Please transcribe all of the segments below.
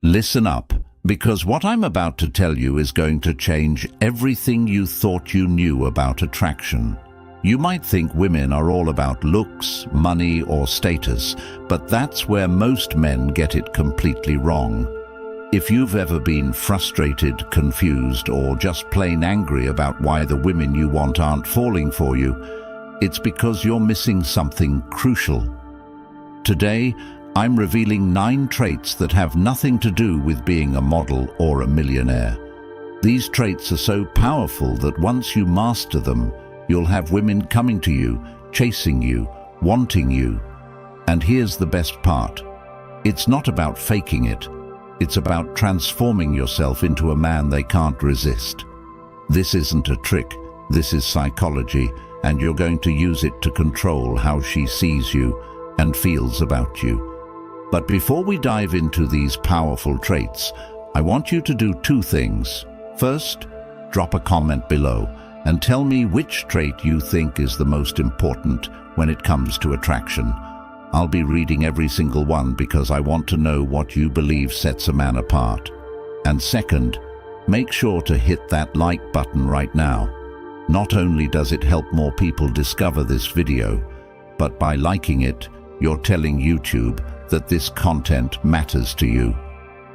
Listen up, because what I'm about to tell you is going to change everything you thought you knew about attraction. You might think women are all about looks, money, or status, but that's where most men get it completely wrong. If you've ever been frustrated, confused, or just plain angry about why the women you want aren't falling for you, it's because you're missing something crucial. Today, I'm revealing 9 traits that have nothing to do with being a model or a millionaire. These traits are so powerful that once you master them, you'll have women coming to you, chasing you, wanting you. And here's the best part. It's not about faking it. It's about transforming yourself into a man they can't resist. This isn't a trick. This is psychology, and you're going to use it to control how she sees you and feels about you. But before we dive into these powerful traits, I want you to do 2 things. First, drop a comment below and tell me which trait you think is the most important when it comes to attraction. I'll be reading every single one because I want to know what you believe sets a man apart. And second, make sure to hit that like button right now. Not only does it help more people discover this video, but by liking it, you're telling YouTube that this content matters to you.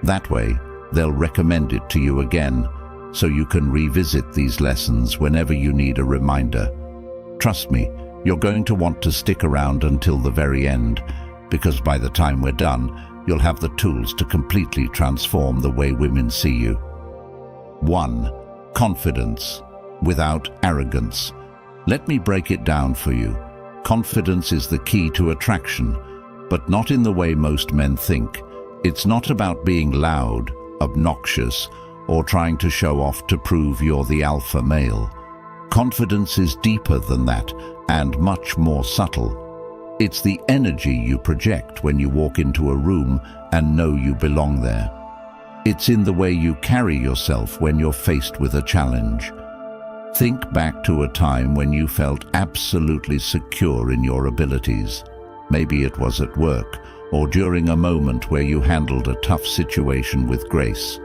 That way, they'll recommend it to you again, so you can revisit these lessons whenever you need a reminder. Trust me, you're going to want to stick around until the very end, because by the time we're done, you'll have the tools to completely transform the way women see you. 1. Confidence, without arrogance. Let me break it down for you. Confidence is the key to attraction, but not in the way most men think. It's not about being loud, obnoxious, or trying to show off to prove you're the alpha male. Confidence is deeper than that and much more subtle. It's the energy you project when you walk into a room and know you belong there. It's in the way you carry yourself when you're faced with a challenge. Think back to a time when you felt absolutely secure in your abilities. Maybe it was at work or during a moment where you handled a tough situation with grace.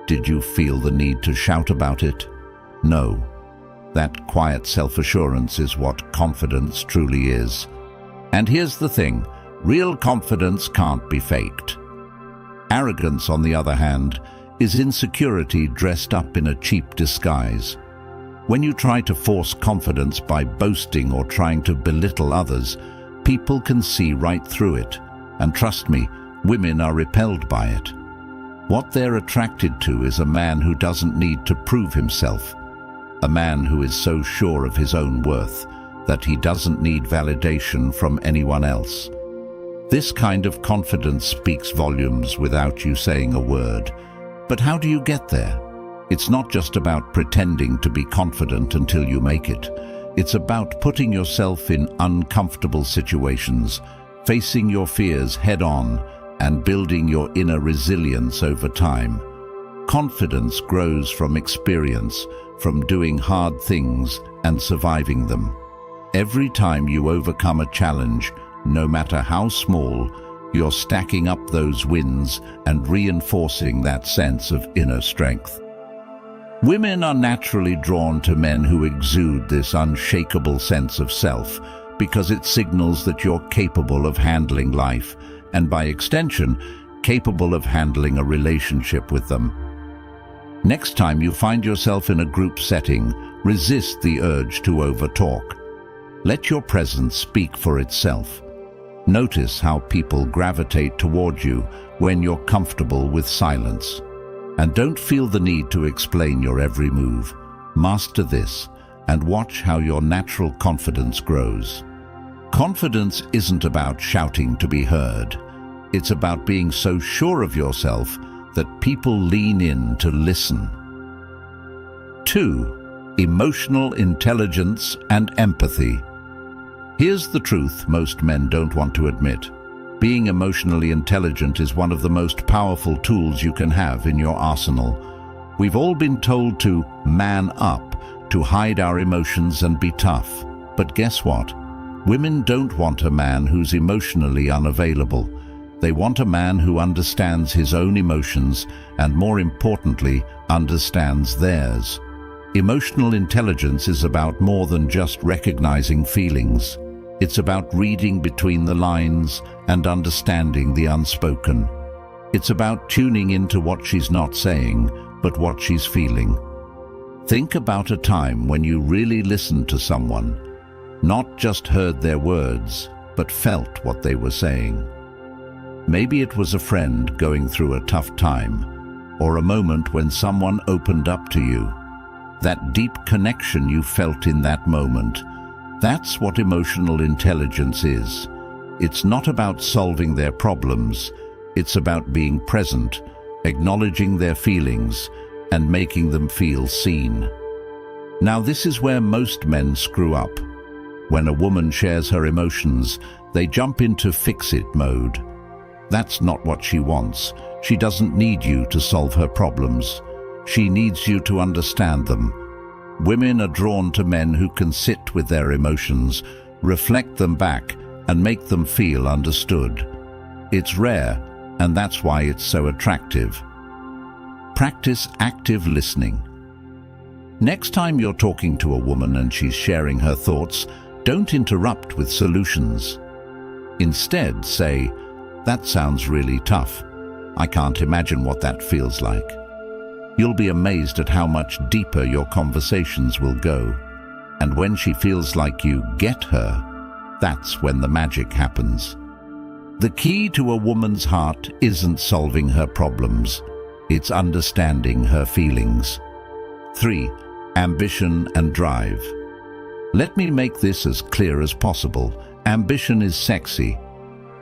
Did you feel the need to shout about it? No. That quiet self-assurance is what confidence truly is. And here's the thing, real confidence can't be faked. Arrogance, on the other hand, is insecurity dressed up in a cheap disguise. When you try to force confidence by boasting or trying to belittle others, people can see right through it. And trust me, women are repelled by it. What they're attracted to is a man who doesn't need to prove himself. A man who is so sure of his own worth that he doesn't need validation from anyone else. This kind of confidence speaks volumes without you saying a word. But how do you get there? It's not just about pretending to be confident until you make it. It's about putting yourself in uncomfortable situations, facing your fears head-on, and building your inner resilience over time. Confidence grows from experience, from doing hard things and surviving them. Every time you overcome a challenge, no matter how small, you're stacking up those wins and reinforcing that sense of inner strength. Women are naturally drawn to men who exude this unshakable sense of self because it signals that you're capable of handling life and, by extension, capable of handling a relationship with them. Next time you find yourself in a group setting, resist the urge to overtalk. Let your presence speak for itself. Notice how people gravitate toward you when you're comfortable with silence. And don't feel the need to explain your every move. Master this and watch how your natural confidence grows. Confidence isn't about shouting to be heard. It's about being so sure of yourself that people lean in to listen. 2. Emotional intelligence and empathy. Here's the truth most men don't want to admit. Being emotionally intelligent is one of the most powerful tools you can have in your arsenal. We've all been told to man up, to hide our emotions and be tough. But guess what? Women don't want a man who's emotionally unavailable. They want a man who understands his own emotions and, more importantly, understands theirs. Emotional intelligence is about more than just recognizing feelings. It's about reading between the lines and understanding the unspoken. It's about tuning into what she's not saying, but what she's feeling. Think about a time when you really listened to someone, not just heard their words, but felt what they were saying. Maybe it was a friend going through a tough time, or a moment when someone opened up to you. That deep connection you felt in that moment, that's what emotional intelligence is. It's not about solving their problems, it's about being present, acknowledging their feelings, and making them feel seen. Now, this is where most men screw up. When a woman shares her emotions, they jump into fix-it mode. That's not what she wants. She doesn't need you to solve her problems. She needs you to understand them. Women are drawn to men who can sit with their emotions, reflect them back, and make them feel understood. It's rare, and that's why it's so attractive. Practice active listening. Next time you're talking to a woman and she's sharing her thoughts, don't interrupt with solutions. Instead, say, "That sounds really tough. I can't imagine what that feels like." You'll be amazed at how much deeper your conversations will go. And when she feels like you get her, that's when the magic happens. The key to a woman's heart isn't solving her problems. It's understanding her feelings. 3. Ambition and drive. Let me make this as clear as possible. Ambition is sexy,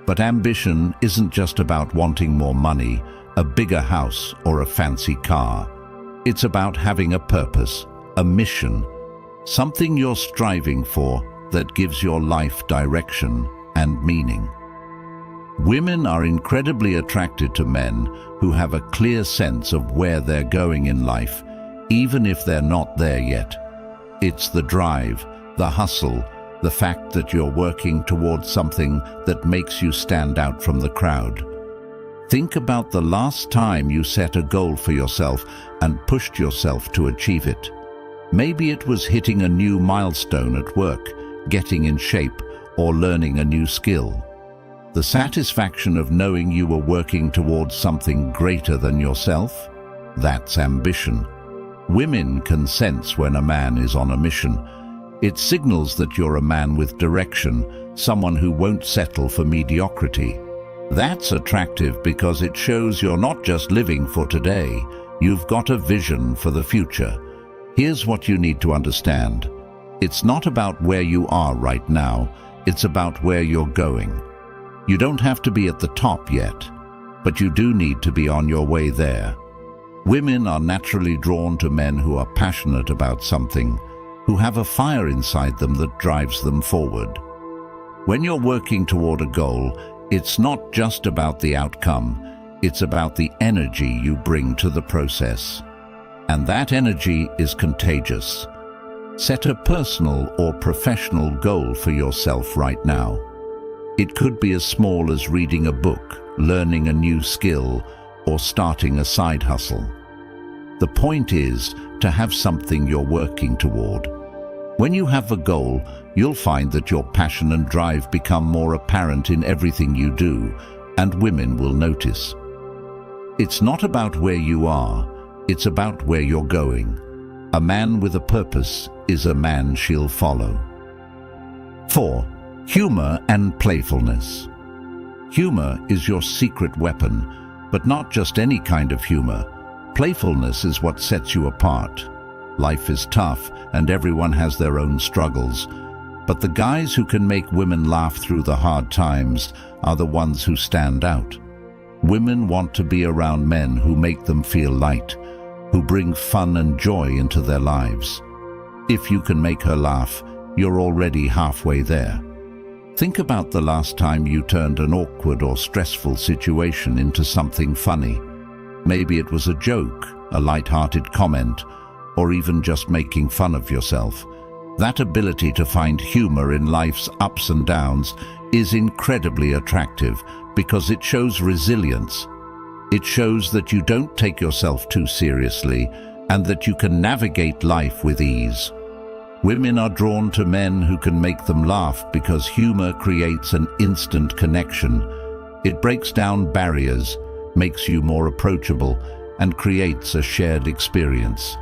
but ambition isn't just about wanting more money, a bigger house, or a fancy car. It's about having a purpose, a mission, something you're striving for that gives your life direction and meaning. Women are incredibly attracted to men who have a clear sense of where they're going in life, even if they're not there yet. It's the drive, the hustle, the fact that you're working towards something that makes you stand out from the crowd. Think about the last time you set a goal for yourself and pushed yourself to achieve it. Maybe it was hitting a new milestone at work, getting in shape, or learning a new skill. The satisfaction of knowing you were working towards something greater than yourself, that's ambition. Women can sense when a man is on a mission. It signals that you're a man with direction, someone who won't settle for mediocrity. That's attractive because it shows you're not just living for today, you've got a vision for the future. Here's what you need to understand. It's not about where you are right now, it's about where you're going. You don't have to be at the top yet, but you do need to be on your way there. Women are naturally drawn to men who are passionate about something, who have a fire inside them that drives them forward. When you're working toward a goal, it's not just about the outcome, it's about the energy you bring to the process. And that energy is contagious. Set a personal or professional goal for yourself right now. It could be as small as reading a book, learning a new skill, or starting a side hustle. The point is to have something you're working toward. When you have a goal, you'll find that your passion and drive become more apparent in everything you do, and women will notice. It's not about where you are, it's about where you're going. A man with a purpose is a man she'll follow. 4. Humor and playfulness. Humor is your secret weapon, but not just any kind of humor. Playfulness is what sets you apart. Life is tough, and everyone has their own struggles. But the guys who can make women laugh through the hard times are the ones who stand out. Women want to be around men who make them feel light, who bring fun and joy into their lives. If you can make her laugh, you're already halfway there. Think about the last time you turned an awkward or stressful situation into something funny. Maybe it was a joke, a light-hearted comment, or even just making fun of yourself. That ability to find humor in life's ups and downs is incredibly attractive because it shows resilience. It shows that you don't take yourself too seriously and that you can navigate life with ease. Women are drawn to men who can make them laugh because humor creates an instant connection. It breaks down barriers, makes you more approachable, and creates a shared experience.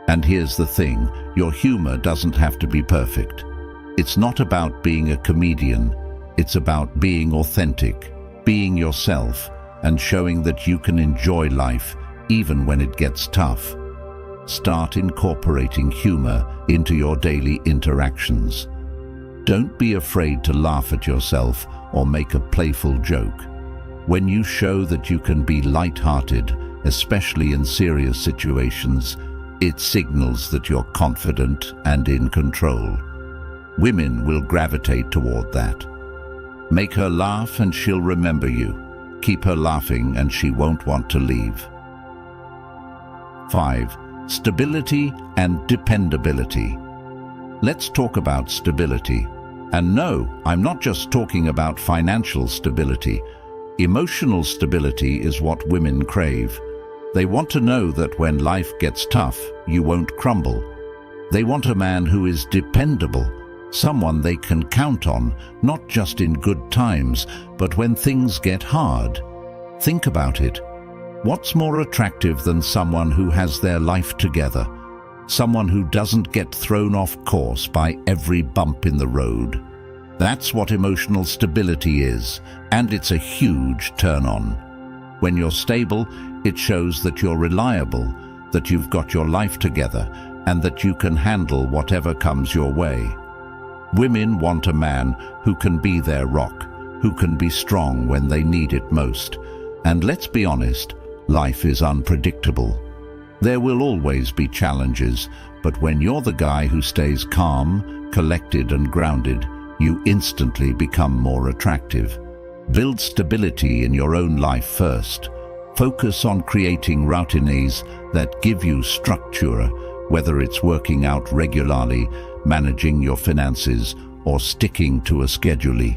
And here's the thing, your humor doesn't have to be perfect. It's not about being a comedian. It's about being authentic, being yourself, and showing that you can enjoy life even when it gets tough. Start incorporating humor into your daily interactions. Don't be afraid to laugh at yourself or make a playful joke. When you show that you can be light-hearted, especially in serious situations, it signals that you're confident and in control. Women will gravitate toward that. Make her laugh and she'll remember you. Keep her laughing and she won't want to leave. 5. Stability and dependability. Let's talk about stability. And no, I'm not just talking about financial stability. Emotional stability is what women crave. They want to know that when life gets tough, you won't crumble. They want a man who is dependable, someone they can count on, not just in good times, but when things get hard. Think about it. What's more attractive than someone who has their life together? Someone who doesn't get thrown off course by every bump in the road. That's what emotional stability is, and it's a huge turn-on. When you're stable, it shows that you're reliable, that you've got your life together, and that you can handle whatever comes your way. Women want a man who can be their rock, who can be strong when they need it most. And let's be honest, life is unpredictable. There will always be challenges, but when you're the guy who stays calm, collected and grounded, you instantly become more attractive. Build stability in your own life first. Focus on creating routines that give you structure, whether it's working out regularly, managing your finances, or sticking to a schedule.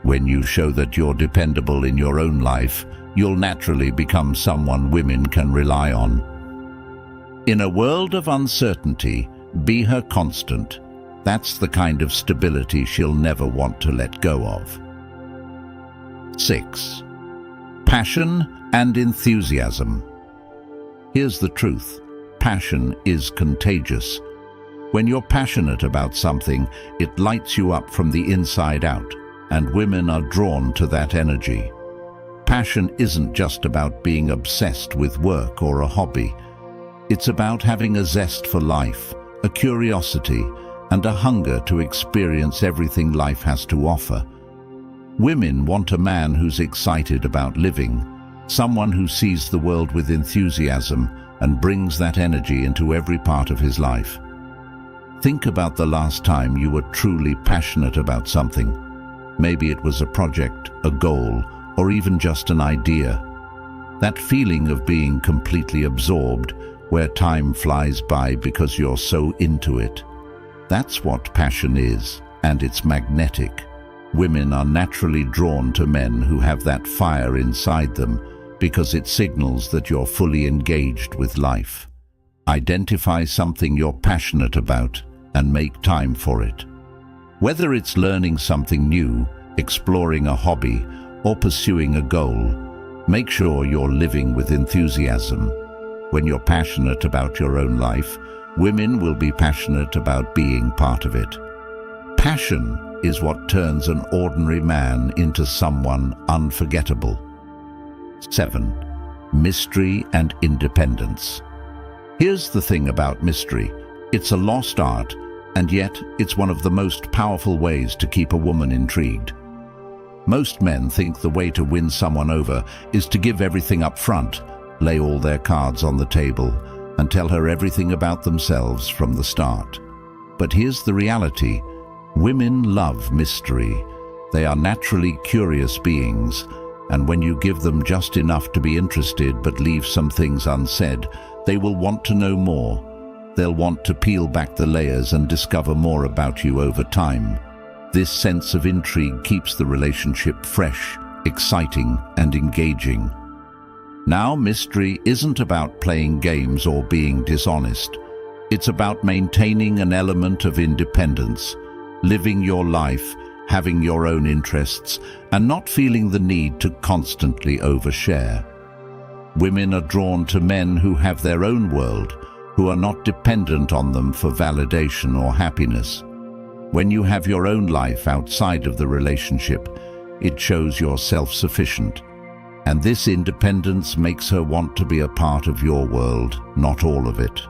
When you show that you're dependable in your own life, you'll naturally become someone women can rely on. In a world of uncertainty, be her constant. That's the kind of stability she'll never want to let go of. 6. Passion and enthusiasm. Here's the truth. Passion is contagious. When you're passionate about something, it lights you up from the inside out, and women are drawn to that energy. Passion isn't just about being obsessed with work or a hobby. It's about having a zest for life, a curiosity, and a hunger to experience everything life has to offer. Women want a man who's excited about living, someone who sees the world with enthusiasm and brings that energy into every part of his life. Think about the last time you were truly passionate about something. Maybe it was a project, a goal, or even just an idea. That feeling of being completely absorbed, where time flies by because you're so into it. That's what passion is, and it's magnetic. Women are naturally drawn to men who have that fire inside them because it signals that you're fully engaged with life. Identify something you're passionate about and make time for it. Whether it's learning something new, exploring a hobby, or pursuing a goal, make sure you're living with enthusiasm. When you're passionate about your own life, women will be passionate about being part of it. Passion is what turns an ordinary man into someone unforgettable. 7. Mystery and independence. Here's the thing about mystery. It's a lost art, and yet it's one of the most powerful ways to keep a woman intrigued. Most men think the way to win someone over is to give everything up front, lay all their cards on the table, and tell her everything about themselves from the start. But here's the reality. Women love mystery. They are naturally curious beings, and when you give them just enough to be interested but leave some things unsaid, they will want to know more. They'll want to peel back the layers and discover more about you over time. This sense of intrigue keeps the relationship fresh, exciting, and engaging. Now, mystery isn't about playing games or being dishonest. It's about maintaining an element of independence, living your life, having your own interests, and not feeling the need to constantly overshare. Women are drawn to men who have their own world, who are not dependent on them for validation or happiness. When you have your own life outside of the relationship, it shows you're self-sufficient. And this independence makes her want to be a part of your world, not all of it.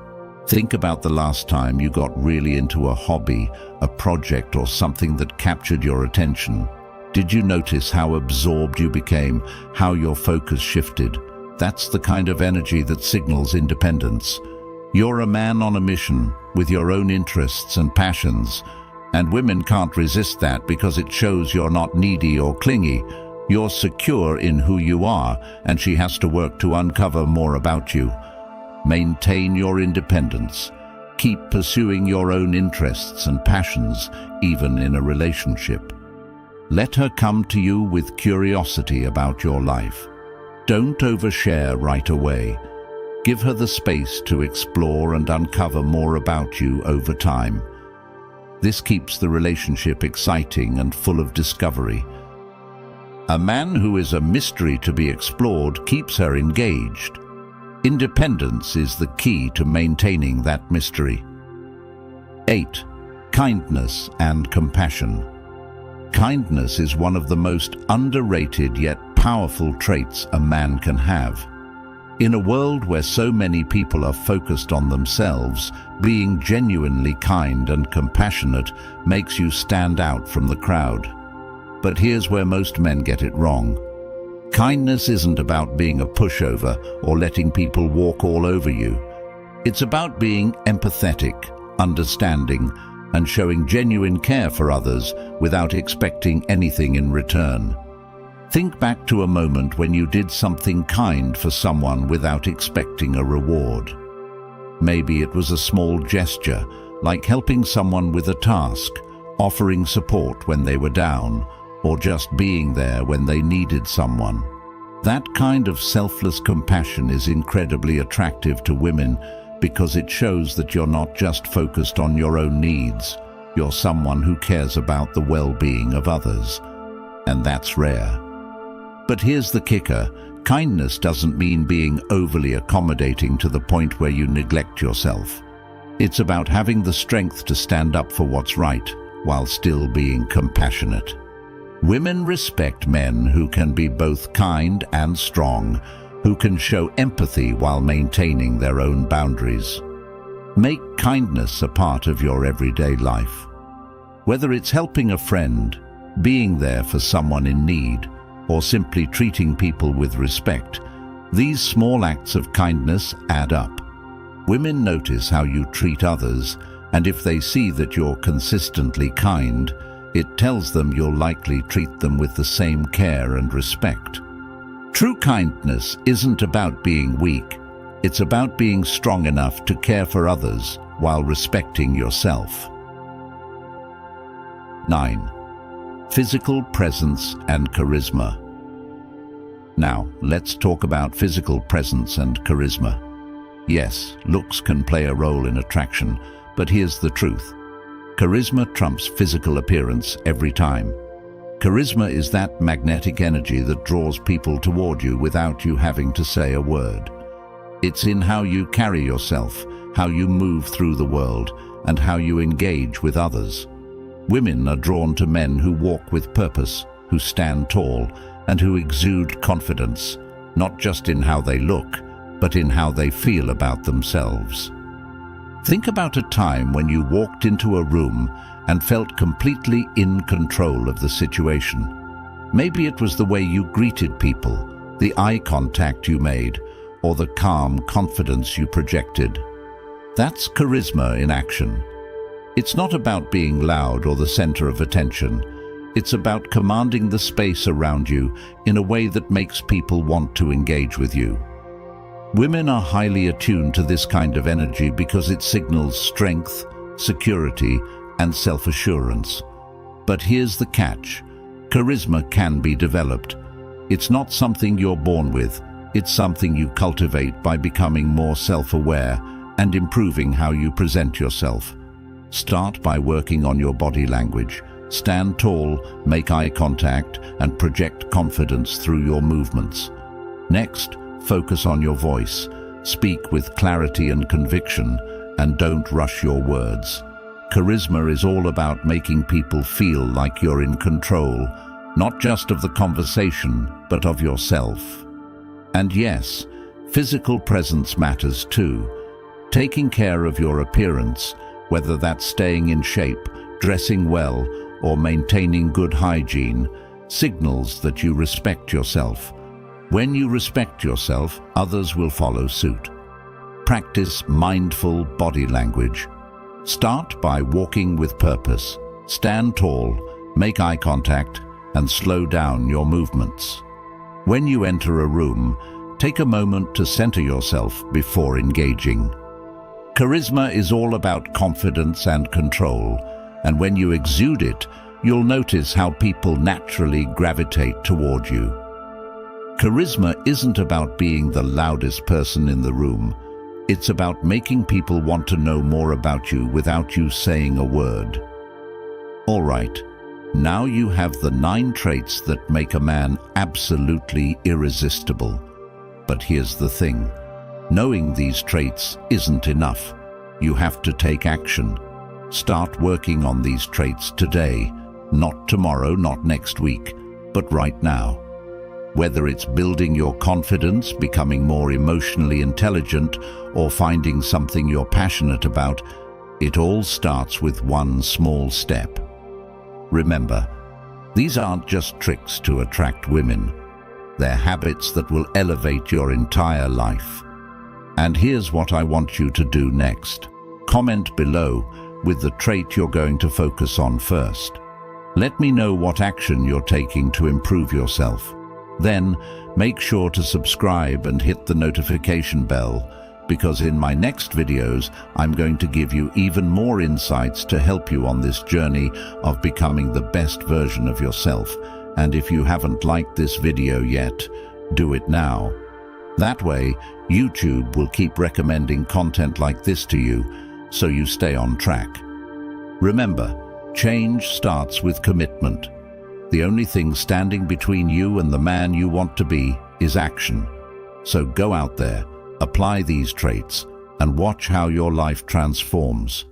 Think about the last time you got really into a hobby, a project, or something that captured your attention. Did you notice how absorbed you became, how your focus shifted? That's the kind of energy that signals independence. You're a man on a mission, with your own interests and passions, and women can't resist that because it shows you're not needy or clingy. You're secure in who you are, and she has to work to uncover more about you. Maintain your independence. Keep pursuing your own interests and passions, even in a relationship. Let her come to you with curiosity about your life. Don't overshare right away. Give her the space to explore and uncover more about you over time. This keeps the relationship exciting and full of discovery. A man who is a mystery to be explored keeps her engaged. Independence is the key to maintaining that mystery. 8. Kindness and compassion. Kindness is one of the most underrated yet powerful traits a man can have. In a world where so many people are focused on themselves, being genuinely kind and compassionate makes you stand out from the crowd. But here's where most men get it wrong. Kindness isn't about being a pushover or letting people walk all over you. It's about being empathetic, understanding, and showing genuine care for others without expecting anything in return. Think back to a moment when you did something kind for someone without expecting a reward. Maybe it was a small gesture, like helping someone with a task, offering support when they were down, or just being there when they needed someone. That kind of selfless compassion is incredibly attractive to women because it shows that you're not just focused on your own needs. You're someone who cares about the well-being of others. And that's rare. But here's the kicker. Kindness doesn't mean being overly accommodating to the point where you neglect yourself. It's about having the strength to stand up for what's right while still being compassionate. Women respect men who can be both kind and strong, who can show empathy while maintaining their own boundaries. Make kindness a part of your everyday life. Whether it's helping a friend, being there for someone in need, or simply treating people with respect, these small acts of kindness add up. Women notice how you treat others, and if they see that you're consistently kind, it tells them you'll likely treat them with the same care and respect. True kindness isn't about being weak. It's about being strong enough to care for others while respecting yourself. 9. Physical presence and charisma. Now, let's talk about physical presence and charisma. Yes, looks can play a role in attraction, but here's the truth. Charisma trumps physical appearance every time. Charisma is that magnetic energy that draws people toward you without you having to say a word. It's in how you carry yourself, how you move through the world, and how you engage with others. Women are drawn to men who walk with purpose, who stand tall, and who exude confidence, not just in how they look, but in how they feel about themselves. Think about a time when you walked into a room and felt completely in control of the situation. Maybe it was the way you greeted people, the eye contact you made, or the calm confidence you projected. That's charisma in action. It's not about being loud or the center of attention. It's about commanding the space around you in a way that makes people want to engage with you. Women are highly attuned to this kind of energy because it signals strength, security, and self-assurance. But here's the catch. Charisma can be developed. It's not something you're born with. It's something you cultivate by becoming more self-aware and improving how you present yourself. Start by working on your body language. Stand tall, make eye contact, and project confidence through your movements. Next, focus on your voice. Speak with clarity and conviction, and don't rush your words. Charisma is all about making people feel like you're in control, not just of the conversation, but of yourself. And yes, physical presence matters too. Taking care of your appearance, whether that's staying in shape, dressing well, or maintaining good hygiene, signals that you respect yourself. When you respect yourself, others will follow suit. Practice mindful body language. Start by walking with purpose. Stand tall, make eye contact, and slow down your movements. When you enter a room, take a moment to center yourself before engaging. Charisma is all about confidence and control, and when you exude it, you'll notice how people naturally gravitate toward you. Charisma isn't about being the loudest person in the room. It's about making people want to know more about you without you saying a word. All right, now you have the 9 traits that make a man absolutely irresistible. But here's the thing. Knowing these traits isn't enough. You have to take action. Start working on these traits today. Not tomorrow, not next week, but right now. Whether it's building your confidence, becoming more emotionally intelligent, or finding something you're passionate about, it all starts with one small step. Remember, these aren't just tricks to attract women. They're habits that will elevate your entire life. And here's what I want you to do next. Comment below with the trait you're going to focus on first. Let me know what action you're taking to improve yourself. Then, make sure to subscribe and hit the notification bell, because in my next videos, I'm going to give you even more insights to help you on this journey of becoming the best version of yourself. And if you haven't liked this video yet, do it now. That way, YouTube will keep recommending content like this to you, so you stay on track. Remember, change starts with commitment. The only thing standing between you and the man you want to be is action. So go out there, apply these traits, and watch how your life transforms.